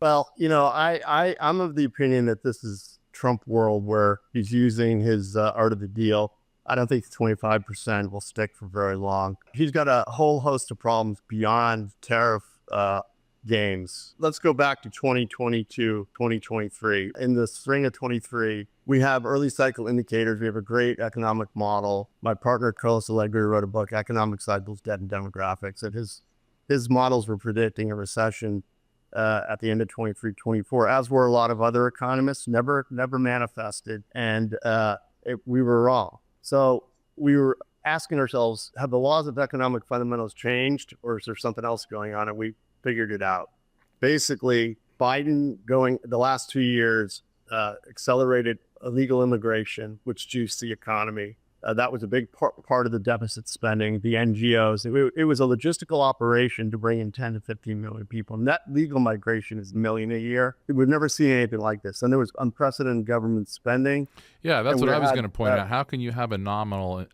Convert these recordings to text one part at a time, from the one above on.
Well, I'm of the opinion that this is Trump world where he's using his art of the deal. I don't think 25% will stick for very long. He's got a whole host of problems beyond tariff games. Let's go back to 2022, 2023. In the spring of 23, we have early cycle indicators. We have a great economic model. My partner, Carlos Allegri, wrote a book, Economic Cycles, Debt and Demographics, and his models were predicting a recession at the end of 23, 24, as were a lot of other economists, never manifested. And we were wrong. So we were asking ourselves, have the laws of economic fundamentals changed, or is there something else going on? And we figured it out. Basically, Biden going the last 2 years accelerated illegal immigration, which juiced the economy. That was a big part of the deficit spending, the NGOs. It was a logistical operation to bring in 10 to 15 million people. Net legal migration is a million a year. We've never seen anything like this. And there was unprecedented government spending. Yeah, that's what I was going to point out. How can you have a nominal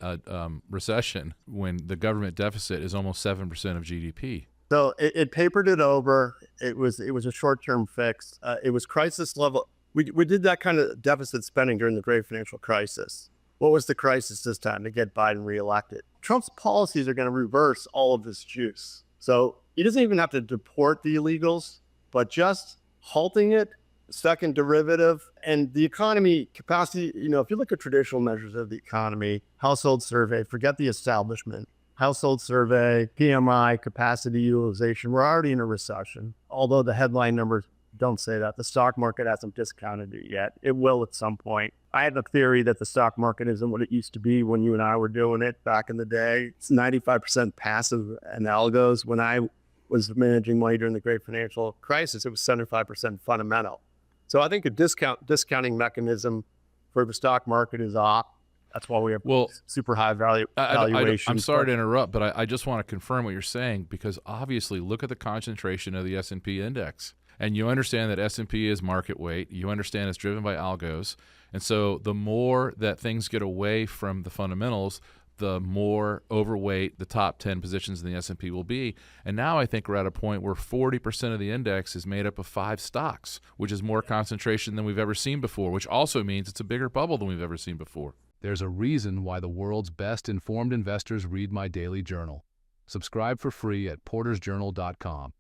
recession when the government deficit is almost 7% of GDP? So it papered it over. It was a short-term fix. It was crisis level. We did that kind of deficit spending during the great financial crisis. What was the crisis this time? To get Biden reelected. Trump's policies are going to reverse all of this juice. So he doesn't even have to deport the illegals, but just halting it, second derivative, and the economy capacity. If you look at traditional measures of the economy, household survey, forget the establishment, household survey, PMI, capacity utilization, we're already in a recession. Although the headline numbers don't say that. The stock market hasn't discounted it yet. It will at some point. I have a theory that the stock market isn't what it used to be when you and I were doing it back in the day. It's 95% passive and algos. When I was managing money during the great financial crisis, it was 75% fundamental. So I think a discounting mechanism for the stock market is off. That's why we have super high valuations. I'm sorry to interrupt, but I just want to confirm what you're saying, because obviously look at the concentration of the S&P Index. And you understand that S&P is market weight. You understand it's driven by algos. And so the more that things get away from the fundamentals, the more overweight the top 10 positions in the S&P will be. And now I think we're at a point where 40% of the index is made up of 5 stocks, which is more concentration than we've ever seen before, which also means it's a bigger bubble than we've ever seen before. There's a reason why the world's best informed investors read my daily journal. Subscribe for free at portersjournal.com.